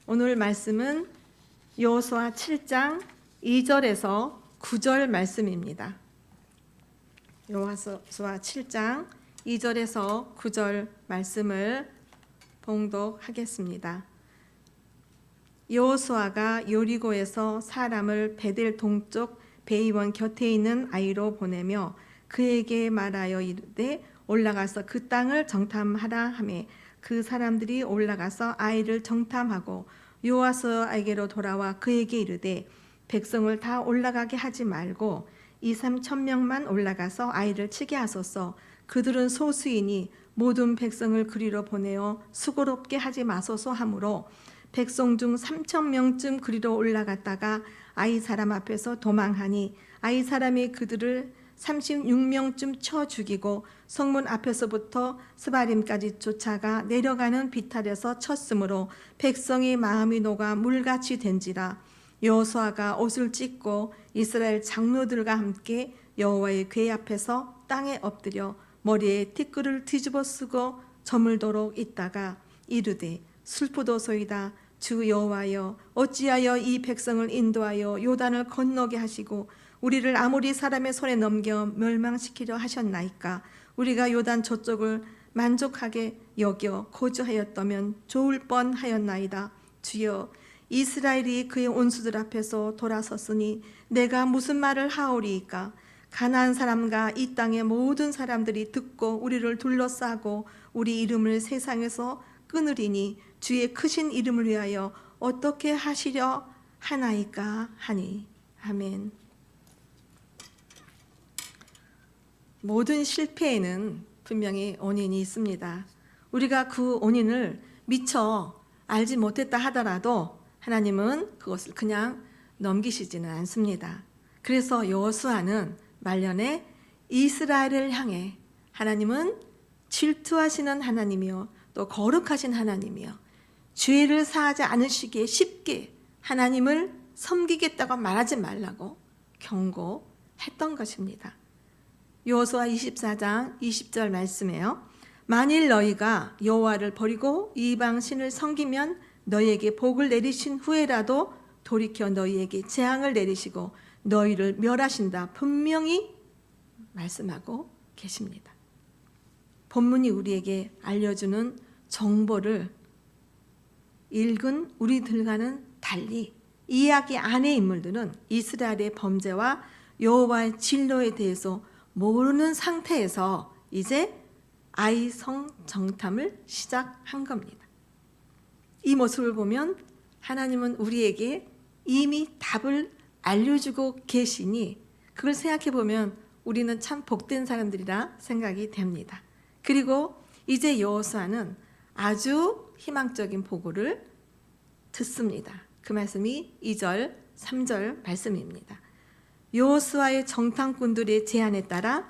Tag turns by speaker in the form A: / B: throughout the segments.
A: 오늘 말씀은 여호수아 7장 2절에서 9절 말씀입니다. 여호수아 7장 2절에서 9절 말씀을 봉독하겠습니다. 여호수아가 여리고에서 사람을 베델 동쪽 베이원 곁에 있는 아이로 보내며 그에게 말하여 이르되 올라가서 그 땅을 정탐하라 하매 그 사람들이 올라가서 아이를 정탐하고 여호수아에게로 돌아와 그에게 이르되 백성을 다 올라가게 하지 말고 2-3천 명만 올라가서 아이를 치게 하소서. 그들은 소수이니 모든 백성을 그리로 보내어 수고롭게 하지 마소서 하므로 백성 중 3천 명쯤 그리로 올라갔다가 아이 사람 앞에서 도망하니 아이 사람이 그들을 36명쯤 쳐 죽이고 성문 앞에서부터 스바림까지 쫓아가 내려가는 비탈에서 쳤으므로 백성의 마음이 녹아 물같이 된지라. 여호수아가 옷을 찢고 이스라엘 장로들과 함께 여호와의 궤 앞에서 땅에 엎드려 머리에 티끌을 뒤집어 쓰고 저물도록 있다가 이르되 슬프도소이다. 주 여호와여 어찌하여 이 백성을 인도하여 요단을 건너게 하시고 우리를 아모리 사람의 손에 넘겨 멸망시키려 하셨나이까. 우리가 요단 저쪽을 만족하게 여겨 거주하였다면 좋을 뻔하였나이다. 주여 이스라엘이 그의 온수들 앞에서 돌아섰으니 내가 무슨 말을 하오리이까. 가나안 사람과 이 땅의 모든 사람들이 듣고 우리를 둘러싸고 우리 이름을 세상에서 끊으리니 주의 크신 이름을 위하여 어떻게 하시려 하나이까 하니. 아멘. 모든 실패에는 분명히 원인이 있습니다. 우리가 그 원인을 미처 알지 못했다 하더라도 하나님은 그것을 그냥 넘기시지는 않습니다. 그래서 여호수아는 말년에 이스라엘을 향해 하나님은 질투하시는 하나님이요 또 거룩하신 하나님이요 죄를 사하지 않으시기에 쉽게 하나님을 섬기겠다고 말하지 말라고 경고했던 것입니다. 여호수아 24장 20절 말씀이에요. 만일 너희가 여호와를 버리고 이방 신을 섬기면 너희에게 복을 내리신 후에라도 돌이켜 너희에게 재앙을 내리시고 너희를 멸하신다. 분명히 말씀하고 계십니다. 본문이 우리에게 알려주는 정보를 읽은 우리들과는 달리 이야기 안의 인물들은 이스라엘의 범죄와 여호와의 진노에 대해서 모르는 상태에서 이제 아이성 정탐을 시작한 겁니다. 이 모습을 보면 하나님은 우리에게 이미 답을 알려주고 계시니 그걸 생각해 보면 우리는 참 복된 사람들이라 생각이 됩니다. 그리고 이제 여호수아는 아주 희망적인 보고를 듣습니다. 그 말씀이 2절, 3절 말씀입니다. 여호수아의 정탐꾼들의 제안에 따라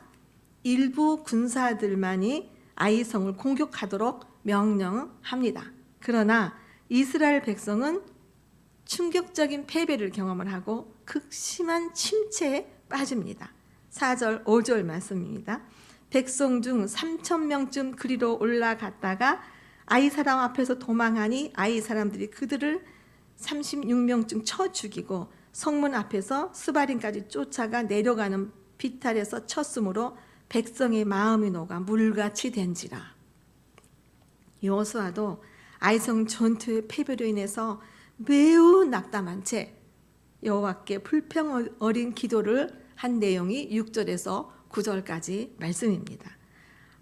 A: 일부 군사들만이 아이성을 공격하도록 명령합니다. 그러나 이스라엘 백성은 충격적인 패배를 경험을 하고 극심한 침체에 빠집니다. 4절, 5절 말씀입니다. 백성 중 3천 명쯤 그리로 올라갔다가 아이 사람 앞에서 도망하니 아이 사람들이 그들을 36명쯤 쳐 죽이고 성문 앞에서 스바림까지 쫓아가 내려가는 비탈에서 쳤으므로 백성의 마음이 녹아 물같이 된지라. 여호수아도 아이성 전투의 패배로 인해서 매우 낙담한 채 여호와께 불평 어린 기도를 한 내용이 6절에서 9절까지 말씀입니다.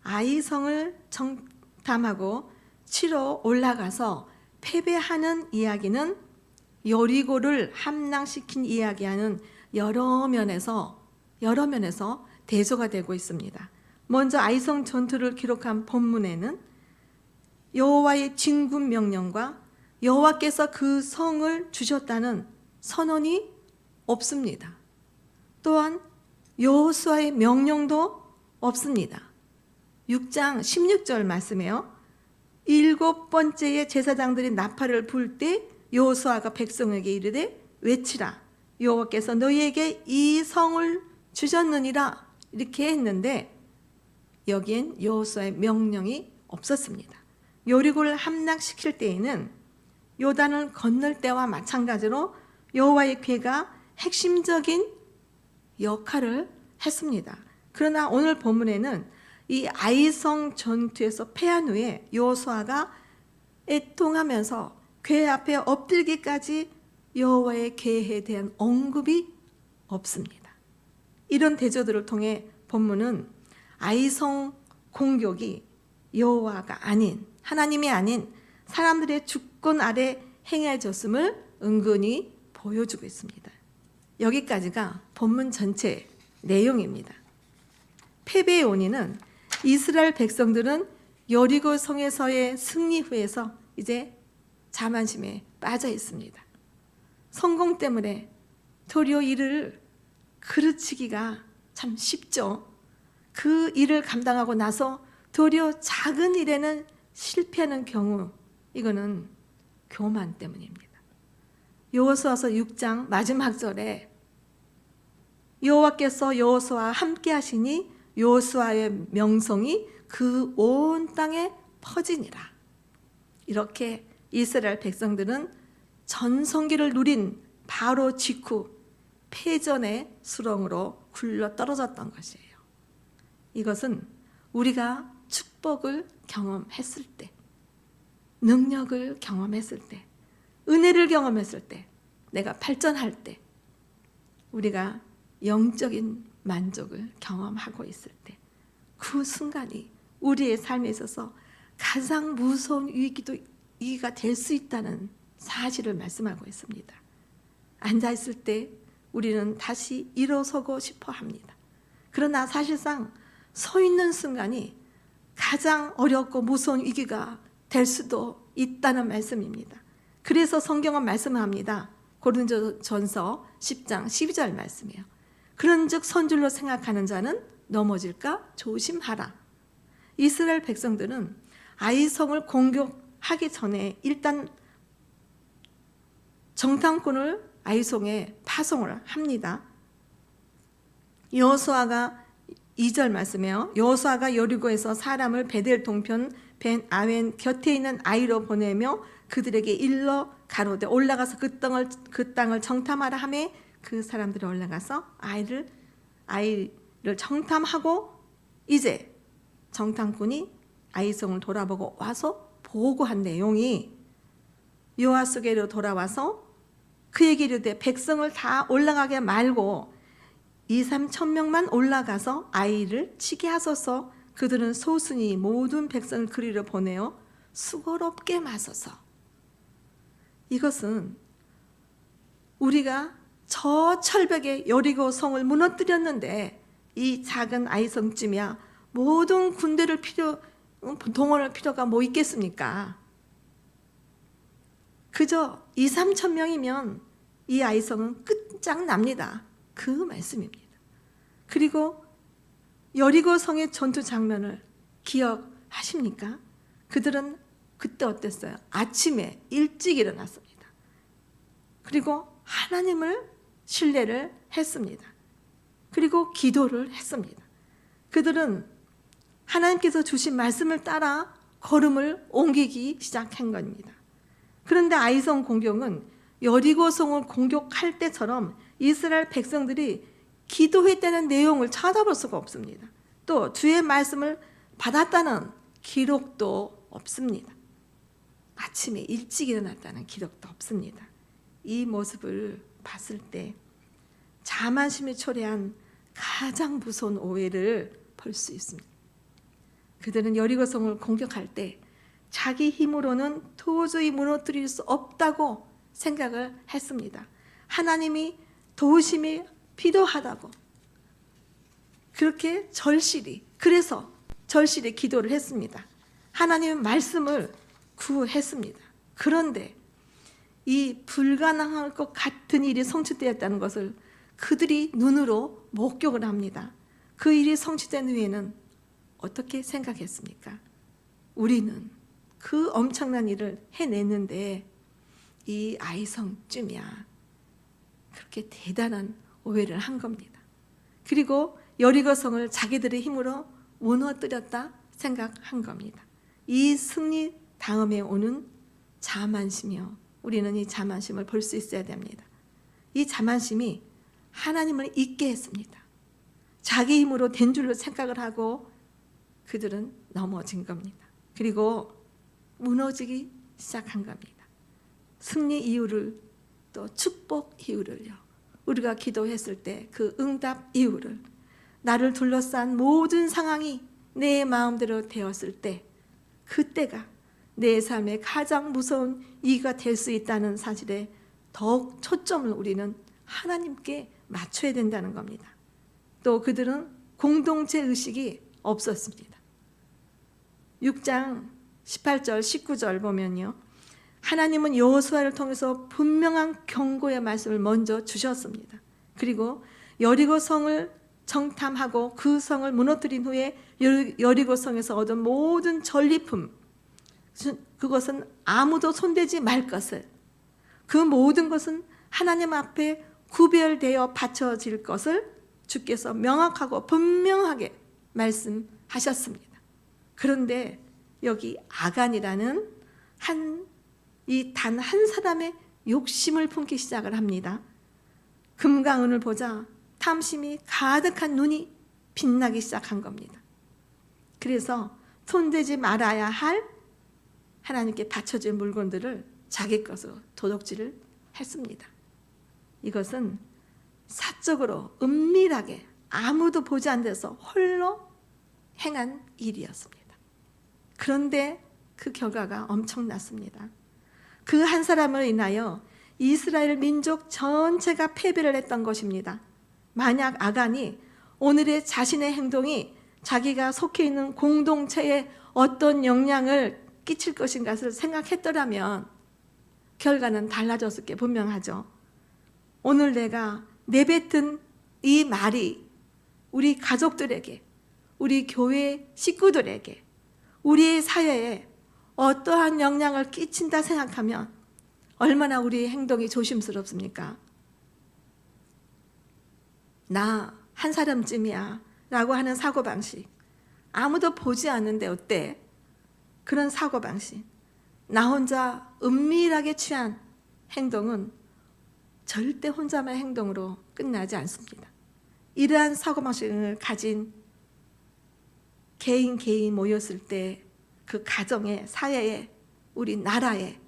A: 아이성을 정탐하고 치러 올라가서 패배하는 이야기는 여리고를 함락시킨 이야기하는 여러 면에서 대조가 되고 있습니다. 먼저 아이성 전투를 기록한 본문에는 여호와의 진군 명령과 여호와께서 그 성을 주셨다는 선언이 없습니다. 또한 여호수아의 명령도 없습니다. 6장 16절 말씀에요. 7번째의 제사장들이 나팔을 불 때 여호수아가 백성에게 이르되 외치라. 여호와께서 너희에게 이 성을 주셨느니라. 이렇게 했는데 여기엔 여호수아의 명령이 없었습니다. 여리고를 함락시킬 때에는 요단을 건널 때와 마찬가지로 여호와의 궤가 핵심적인 역할을 했습니다. 그러나 오늘 본문에는 이 아이성 전투에서 패한 후에 여호수아가 애통하면서 궤 앞에 엎드리기까지 여호와의 궤에 대한 언급이 없습니다. 이런 대조들을 통해 본문은 아이성 공격이 여호와가 아닌, 하나님이 아닌 사람들의 주권 아래 행해졌음을 은근히 보여주고 있습니다. 여기까지가 본문 전체 내용입니다. 패배의 원인은 이스라엘 백성들은 여리고 성에서의 승리 후에서 이제 자만심에 빠져 있습니다. 성공 때문에 도리어 이를 그르치기가 참 쉽죠. 그 일을 감당하고 나서 도리어 작은 일에는 실패하는 경우, 이거는 교만 때문입니다. 여호수아서 6장 마지막 절에 여호와께서 여호수아와 함께 하시니 여호수아의 명성이 그 온 땅에 퍼지니라. 이렇게 이스라엘 백성들은 전성기를 누린 바로 직후 패전의 수렁으로 굴러 떨어졌던 것이에요. 이것은 우리가 축복을 경험했을 때, 능력을 경험했을 때, 은혜를 경험했을 때, 내가 발전할 때, 우리가 영적인 만족을 경험하고 있을 때, 그 순간이 우리의 삶에 있어서 가장 무서운 위기가 될 수 있다는 사실을 말씀하고 있습니다. 앉아있을 때 우리는 다시 일어서고 싶어 합니다. 그러나 사실상 서 있는 순간이 가장 어렵고 무서운 위기가 될 수도 있다는 말씀입니다. 그래서 성경은 말씀합니다. 고린도전서 10장 12절 말씀이에요. 그런즉 선줄로 생각하는 자는 넘어질까 조심하라. 이스라엘 백성들은 아이성을 공격하기 전에 일단 정탐꾼을 아이성에 파송을 합니다. 여호수아가 2절 말씀이에요. 여호수아가 여리고에서 사람을 베델 동편 벤 아웬 곁에 있는 아이로 보내며 그들에게 일러 가로되 올라가서 그 땅을 정탐하라 하매 그 사람들이 올라가서 아이를 정탐하고 이제 정탐꾼이 아이성을 돌아보고 와서 보고한 내용이 여호와께로 돌아와서 그에게 이르되 백성을 다 올라가게 말고 2-3천 명만 올라가서 아이를 치게 하소서. 그들은 소순이 모든 백성을 그리로 보내어 수고롭게 마소서. 이것은 우리가 저 철벽에 여리고 성을 무너뜨렸는데 이 작은 아이성쯤이야 모든 군대를 동원할 필요가 뭐 있겠습니까? 그저 2-3천 명이면 이 아이성은 끝장납니다. 그 말씀입니다. 그리고 여리고 성의 전투 장면을 기억하십니까? 그들은 그때 어땠어요? 아침에 일찍 일어났습니다. 그리고 하나님을 신뢰를 했습니다. 그리고 기도를 했습니다. 그들은 하나님께서 주신 말씀을 따라 걸음을 옮기기 시작한 겁니다. 그런데 아이성 공격은 여리고성을 공격할 때처럼 이스라엘 백성들이 기도했다는 내용을 찾아볼 수가 없습니다. 또 주의 말씀을 받았다는 기록도 없습니다. 아침에 일찍 일어났다는 기록도 없습니다. 이 모습을 봤을 때 자만심이 초래한 가장 무서운 오해를 볼 수 있습니다. 그들은 여리고성을 공격할 때 자기 힘으로는 도저히 무너뜨릴 수 없다고 생각을 했습니다. 하나님이 도우심이 필요하다고 그렇게 그래서 절실히 기도를 했습니다. 하나님의 말씀을 구했습니다. 그런데 이 불가능할 것 같은 일이 성취되었다는 것을 그들이 눈으로 목격을 합니다. 그 일이 성취된 후에는 어떻게 생각했습니까? 우리는 그 엄청난 일을 해냈는데 이 아이성쯤이야. 그렇게 대단한 오해를 한 겁니다. 그리고 여리고성을 자기들의 힘으로 무너뜨렸다 생각한 겁니다. 이 승리 다음에 오는 자만심이요. 우리는 이 자만심을 볼 수 있어야 됩니다. 이 자만심이 하나님을 잊게 했습니다. 자기 힘으로 된 줄로 생각을 하고 그들은 넘어진 겁니다. 그리고 무너지기 시작한 겁니다. 승리 이유를 또 축복 이유를요. 우리가 기도했을 때 그 응답 이유를 나를 둘러싼 모든 상황이 내 마음대로 되었을 때 그때가 내 삶의 가장 무서운 이유가 될 수 있다는 사실에 더욱 초점을 우리는 하나님께 맞춰야 된다는 겁니다. 또 그들은 공동체 의식이 없었습니다. 6장 18절 19절 보면요, 하나님은 여호수아를 통해서 분명한 경고의 말씀을 먼저 주셨습니다. 그리고 여리고 성을 정탐하고 그 성을 무너뜨린 후에 여리고 성에서 얻은 모든 전리품, 그것은 아무도 손대지 말 것을, 그 모든 것은 하나님 앞에 구별되어 바쳐질 것을 주께서 명확하고 분명하게 말씀하셨습니다. 그런데 여기 아간이라는 단 한 사람의 욕심을 품기 시작을 합니다. 금과 은을 보자 탐심이 가득한 눈이 빛나기 시작한 겁니다. 그래서 손대지 말아야 할 하나님께 바쳐진 물건들을 자기 것으로 도둑질을 했습니다. 이것은 사적으로 은밀하게 아무도 보지 않는 데서 홀로 행한 일이었습니다. 그런데 그 결과가 엄청났습니다. 그 한 사람을 인하여 이스라엘 민족 전체가 패배를 했던 것입니다. 만약 아간이 오늘의 자신의 행동이 자기가 속해 있는 공동체에 어떤 영향을 끼칠 것인가를 생각했더라면 결과는 달라졌을 게 분명하죠. 오늘 내가 내뱉은 이 말이 우리 가족들에게, 우리 교회 식구들에게, 우리의 사회에 어떠한 영향을 끼친다 생각하면 얼마나 우리의 행동이 조심스럽습니까? 나 한 사람쯤이야 라고 하는 사고방식, 아무도 보지 않는데 어때? 그런 사고방식, 나 혼자 은밀하게 취한 행동은 절대 혼자만의 행동으로 끝나지 않습니다. 이러한 사고방식을 가진 개인 모였을 때 그 가정에, 사회에, 우리 나라에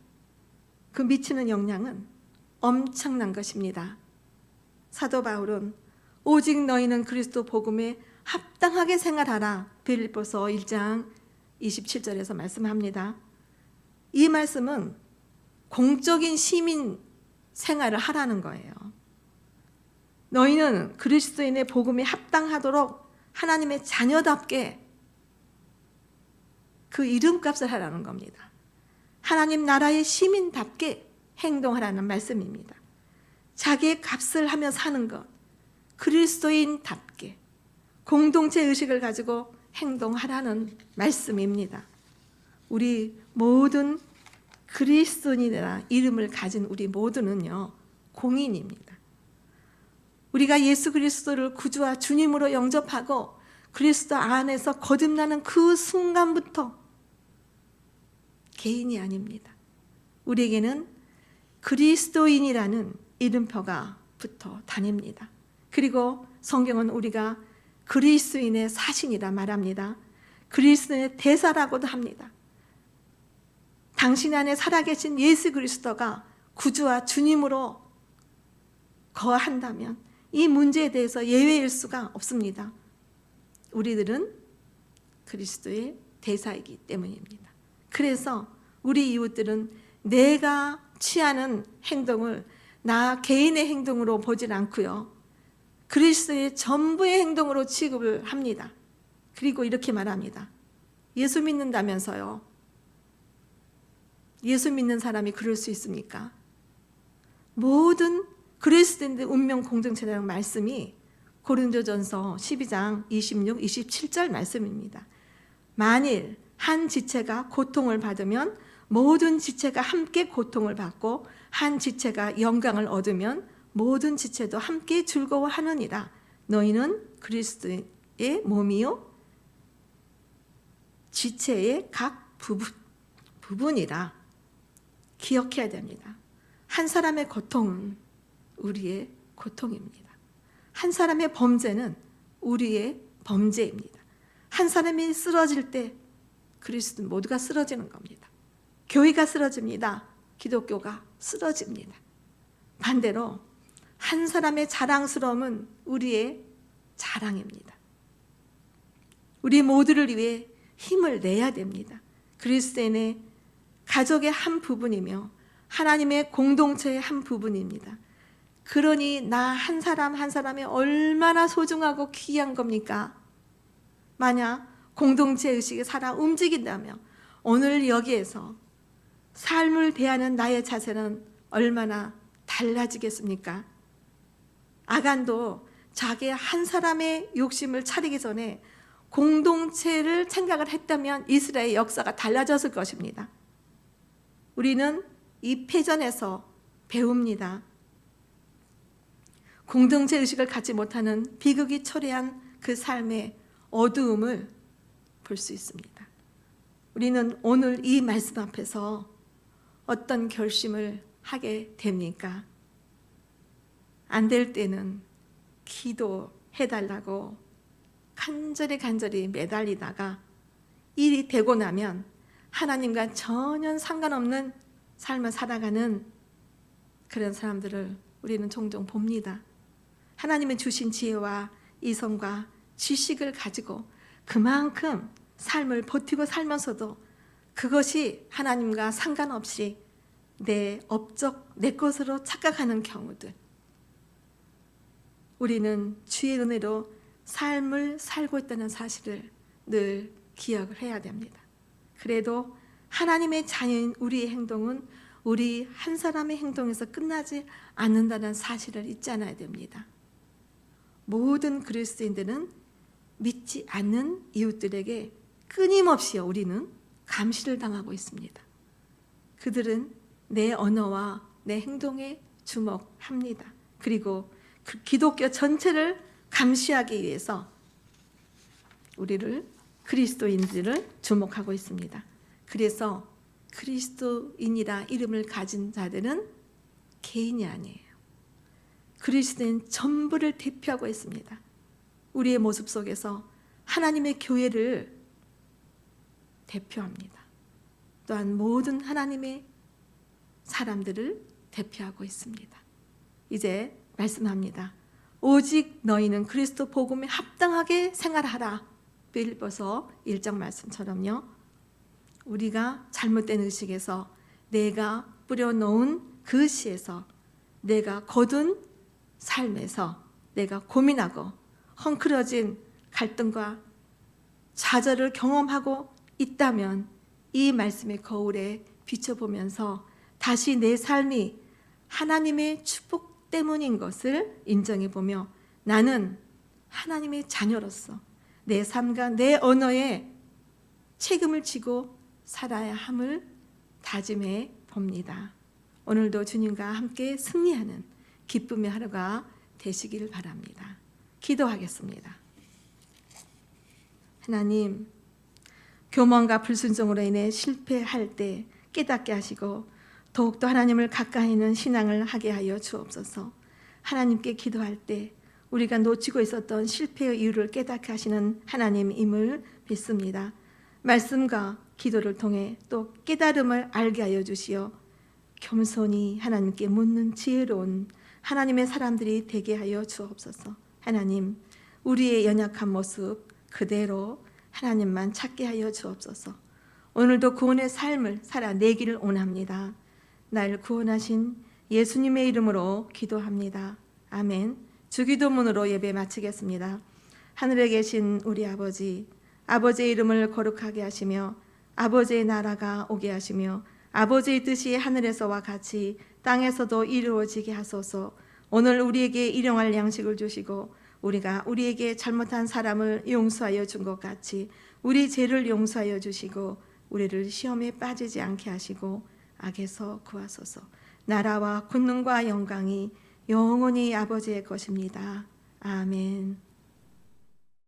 A: 그 미치는 영향은 엄청난 것입니다. 사도 바울은 오직 너희는 그리스도 복음에 합당하게 생활하라, 빌립보서 1장 27절에서 말씀합니다. 이 말씀은 공적인 시민 생활을 하라는 거예요. 너희는 그리스도인의 복음에 합당하도록 하나님의 자녀답게 그 이름값을 하라는 겁니다. 하나님 나라의 시민답게 행동하라는 말씀입니다. 자기의 값을 하며 사는 것, 그리스도인답게 공동체 의식을 가지고 행동하라는 말씀입니다. 우리 모든 그리스도인이라 이름을 가진 우리 모두는요, 공인입니다. 우리가 예수 그리스도를 구주와 주님으로 영접하고 그리스도 안에서 거듭나는 그 순간부터 개인이 아닙니다. 우리에게는 그리스도인이라는 이름표가 붙어 다닙니다. 그리고 성경은 우리가 그리스도인의 사신이라 말합니다. 그리스도인의 대사라고도 합니다. 당신 안에 살아계신 예수 그리스도가 구주와 주님으로 거한다면 이 문제에 대해서 예외일 수가 없습니다. 우리들은 그리스도의 대사이기 때문입니다. 그래서 우리 이웃들은 내가 취하는 행동을 나 개인의 행동으로 보질 않고요, 그리스도의 전부의 행동으로 취급을 합니다. 그리고 이렇게 말합니다. 예수 믿는다면서요. 예수 믿는 사람이 그럴 수 있습니까? 모든 그리스도인의 운명 공동체라는 말씀이 고린도전서 12장 26, 27절 말씀입니다. 만일 한 지체가 고통을 받으면 모든 지체가 함께 고통을 받고, 한 지체가 영광을 얻으면 모든 지체도 함께 즐거워하느니라. 너희는 그리스도의 몸이요 지체의 각 부분이라 기억해야 됩니다. 한 사람의 고통은 우리의 고통입니다. 한 사람의 범죄는 우리의 범죄입니다. 한 사람이 쓰러질 때 그리스도 모두가 쓰러지는 겁니다. 교회가 쓰러집니다. 기독교가 쓰러집니다. 반대로 한 사람의 자랑스러움은 우리의 자랑입니다. 우리 모두를 위해 힘을 내야 됩니다. 그리스도인의 가족의 한 부분이며 하나님의 공동체의 한 부분입니다. 그러니 나 한 사람 한 사람이 얼마나 소중하고 귀한 겁니까? 만약 공동체 의식이 살아 움직인다면 오늘 여기에서 삶을 대하는 나의 자세는 얼마나 달라지겠습니까? 아간도 자기 한 사람의 욕심을 차리기 전에 공동체를 생각을 했다면 이스라엘의 역사가 달라졌을 것입니다. 우리는 이 패전에서 배웁니다. 공동체 의식을 갖지 못하는 비극이 초래한 그 삶의 어두움을 볼 수 있습니다. 우리는 오늘 이 말씀 앞에서 어떤 결심을 하게 됩니까? 안 될 때는 기도해달라고 간절히 매달리다가 일이 되고 나면 하나님과 전혀 상관없는 삶을 살아가는 그런 사람들을 우리는 종종 봅니다. 하나님의 주신 지혜와 이성과 지식을 가지고 그만큼 삶을 버티고 살면서도 그것이 하나님과 상관없이 내 업적, 내 것으로 착각하는 경우들. 우리는 주의 은혜로 삶을 살고 있다는 사실을 늘 기억을 해야 됩니다. 그래도 하나님의 자녀인 우리의 행동은 우리 한 사람의 행동에서 끝나지 않는다는 사실을 잊지 않아야 됩니다. 모든 그리스도인들은 믿지 않는 이웃들에게 끊임없이 우리는 감시를 당하고 있습니다. 그들은 내 언어와 내 행동에 주목합니다. 그리고 그 기독교 전체를 감시하기 위해서 우리를 그리스도인들을 주목하고 있습니다. 그래서 그리스도인이라 이름을 가진 자들은 개인이 아니에요. 그리스도인 전부를 대표하고 있습니다. 우리의 모습 속에서 하나님의 교회를 대표합니다. 또한 모든 하나님의 사람들을 대표하고 있습니다. 이제 말씀합니다. 오직 너희는 그리스도 복음에 합당하게 생활하라. 빌립보서 1장 말씀처럼요. 우리가 잘못된 의식에서 내가 뿌려놓은 그 시에서 내가 거둔 삶에서 내가 고민하고 헝클어진 갈등과 좌절을 경험하고 있다면 이 말씀의 거울에 비춰보면서 다시 내 삶이 하나님의 축복 때문인 것을 인정해보며 나는 하나님의 자녀로서 내 삶과 내 언어에 책임을 지고 살아야 함을 다짐해 봅니다. 오늘도 주님과 함께 승리하는 기쁨의 하루가 되시길 바랍니다. 기도하겠습니다. 하나님, 교만과 불순종으로 인해 실패할 때 깨닫게 하시고 더욱더 하나님을 가까이 있는 신앙을 하게 하여 주옵소서. 하나님께 기도할 때 우리가 놓치고 있었던 실패의 이유를 깨닫게 하시는 하나님임을 믿습니다. 말씀과 기도를 통해 또 깨달음을 알게 하여 주시어 겸손히 하나님께 묻는 지혜로운 하나님의 사람들이 되게 하여 주옵소서. 하나님, 우리의 연약한 모습 그대로 하나님만 찾게 하여 주옵소서. 오늘도 구원의 삶을 살아내기를 원합니다. 날 구원하신 예수님의 이름으로 기도합니다. 아멘. 주기도문으로 예배 마치겠습니다. 하늘에 계신 우리 아버지, 아버지의 이름을 거룩하게 하시며 아버지의 나라가 오게 하시며 아버지의 뜻이 하늘에서와 같이 땅에서도 이루어지게 하소서. 오늘 우리에게 일용할 양식을 주시고 우리가 우리에게 잘못한 사람을 용서하여 준 것 같이 우리 죄를 용서하여 주시고 우리를 시험에 빠지지 않게 하시고 악에서 구하소서. 나라와 권능과 영광이 영원히 아버지의 것입니다. 아멘.